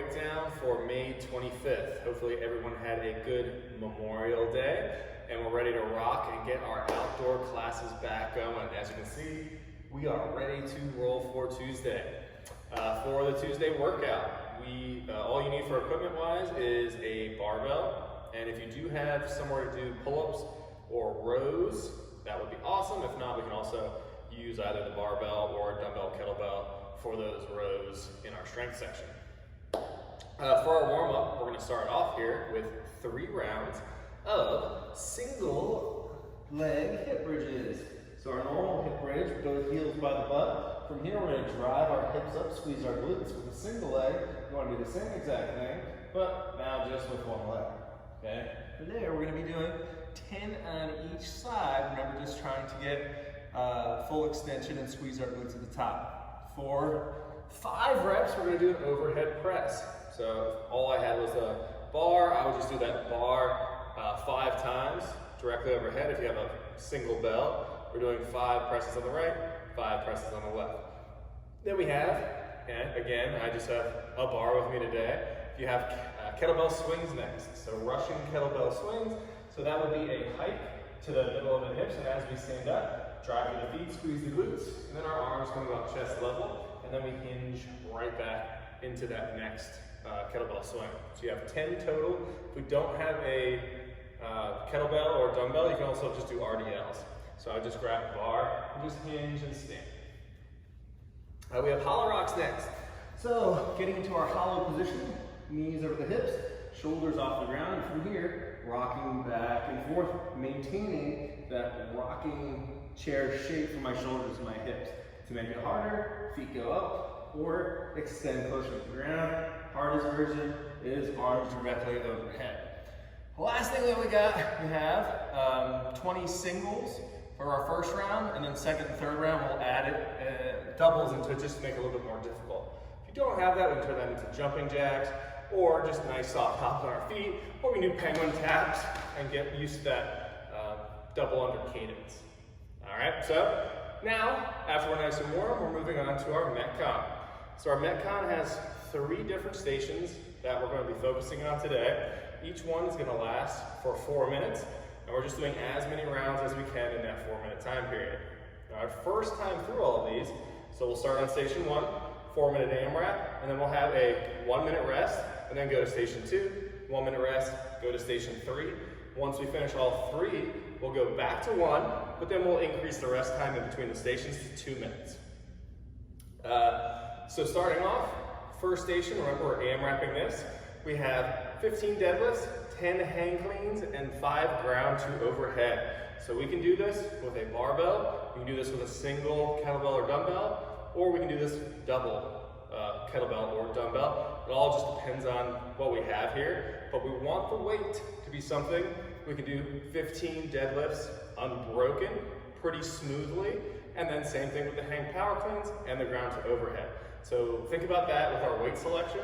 Breakdown for May 25th. Hopefully everyone had a good Memorial Day and we're ready to rock and get our outdoor classes back going. As you can see, we are ready to roll for Tuesday. For the Tuesday workout, all you need for equipment-wise is a barbell, and if you do have somewhere to do pull-ups or rows, that would be awesome. If not, we can also use either the barbell or dumbbell kettlebell for those rows in our strength section. For our warm-up, we're going to start off here with 3 rounds of single leg hip bridges. So our normal hip bridge, both heels by the butt. From here, we're going to drive our hips up, squeeze our glutes with a single leg. You want to do the same exact thing, but now just with 1 leg. Okay? From there, we're going to be doing 10 on each side. Remember, just trying to get full extension and squeeze our glutes at the top. For 5 reps, we're going to do an overhead press. So if all I had was a bar, I would just do that bar 5 times directly overhead. If you have a single bell, we're doing 5 presses on the right, 5 presses on the left. Then we have, and again, I just have a bar with me today. You have kettlebell swings next. So rushing kettlebell swings. So that would be a hike to the middle of the hips, and as we stand up, drive to the feet, squeeze the glutes, and then our arms come about chest level, and then we hinge right back into that next kettlebell swing. So you have 10 total. If we don't have a kettlebell or dumbbell, you can also just do RDLs. So I just grab a bar and just hinge and stand. We have hollow rocks next. So getting into our hollow position, knees over the hips, shoulders off the ground, and from here, rocking back and forth, maintaining that rocking chair shape for my shoulders and my hips. To make it harder, feet go up or extend closer to the ground. Hardest version is arms directly overhead. The last thing that we have 20 singles for our first round, and then second and third round we'll add it doubles into it just to make it a little bit more difficult. If you don't have that, we can turn that into jumping jacks, or just nice soft hops on our feet, or we can do penguin taps and get used to that double under cadence. All right, so now, after we're nice and warm, we're moving on to our Metcon. So our Metcon has 3 different stations that we're going to be focusing on today. Each one is going to last for 4 minutes, and we're just doing as many rounds as we can in that 4-minute time period. Now, our first time through all of these, so we'll start on station 1, 4-minute AMRAP, and then we'll have a 1-minute rest, and then go to station 2, 1-minute rest, go to station 3. Once we finish all 3, we'll go back to 1, but then we'll increase the rest time in between the stations to 2 minutes. So starting off, first station, remember we're AMRAPing this. We have 15 deadlifts, 10 hang cleans, and 5 ground to overhead. So we can do this with a barbell, we can do this with a single kettlebell or dumbbell, or we can do this double kettlebell or dumbbell. It all just depends on what we have here, but we want the weight to be something. We can do 15 deadlifts unbroken, pretty smoothly, and then same thing with the hang power cleans and the ground to overhead. So think about that with our weight selection,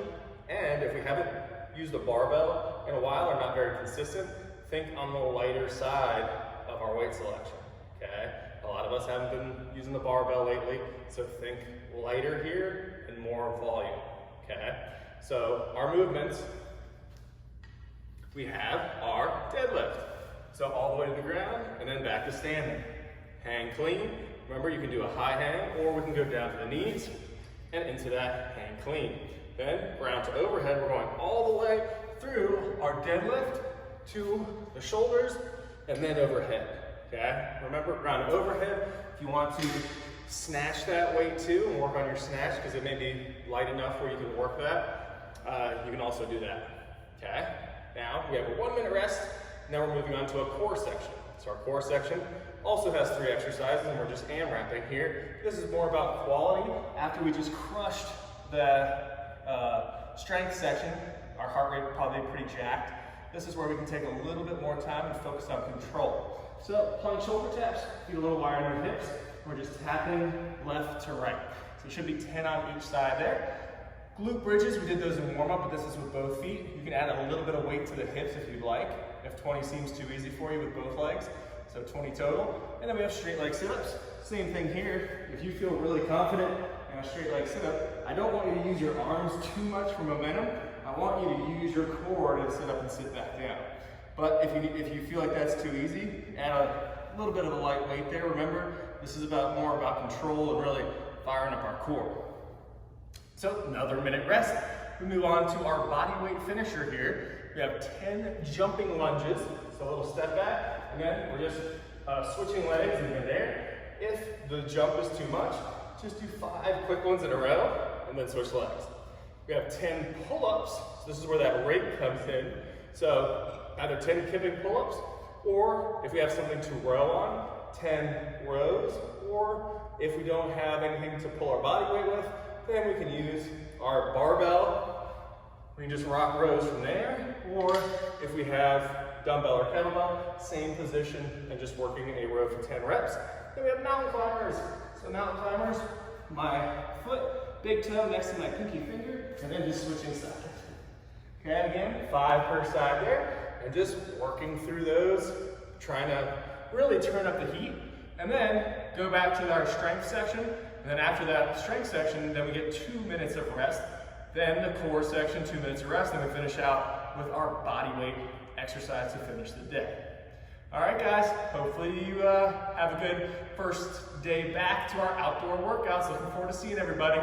and if we haven't used a barbell in a while or not very consistent, think on the lighter side of our weight selection, okay? A lot of us haven't been using the barbell lately, so think lighter here and more volume, okay? So our movements, we have our deadlift. So all the way to the ground and then back to standing. Hang clean. Remember, you can do a high hang, or we can go down to the knees and into that hang clean. Then ground to overhead, we're going all the way through our deadlift to the shoulders and then overhead, okay? Remember, ground to overhead, if you want to snatch that weight too and work on your snatch, because it may be light enough where you can work that, you can also do that, okay? Now, we have a 1-minute rest. Now we're moving on to a core section. So our core section also has 3 exercises, and we're just AMRAPing here. This is more about quality. After we just crushed the strength section, our heart rate probably pretty jacked. This is where we can take a little bit more time and focus on control. So plank shoulder taps, feet a little wider than hips. We're just tapping left to right. So it should be 10 on each side there. Glute bridges, we did those in warm-up, but this is with both feet. You can add a little bit of weight to the hips if you'd like, if 20 seems too easy for you with both legs. So 20 total. And then we have straight leg sit-ups. Same thing here. If you feel really confident in my straight leg sit up, I don't want you to use your arms too much for momentum. I want you to use your core to sit up and sit back down. But if you feel like that's too easy, add a little bit of a light weight there. Remember, this is more about control and really firing up our core. So another minute rest. We move on to our body weight finisher here. We have 10 jumping lunges. So a little step back. Again, we're just switching legs in midair. If the jump is too much, just do 5 quick ones in a row and then switch legs. We have 10 pull-ups. So this is where that rate comes in. So either 10 kipping pull-ups, or if we have something to row on, 10 rows, or if we don't have anything to pull our body weight with, then we can use our barbell. We can just rock rows from there, or if we have dumbbell or kettlebell, same position and just working a row for 10 reps. Then we have mountain climbers. So mountain climbers, my foot, big toe next to my pinky finger, and then just switching sides. Okay, again, 5 per side there, and just working through those, trying to really turn up the heat, and then go back to our strength section, and then after that strength section, then we get 2 minutes of rest, then the core section, 2 minutes of rest, and we finish out with our body weight exercise to finish the day. All right, guys, hopefully you have a good first day back to our outdoor workouts. Looking forward to seeing everybody.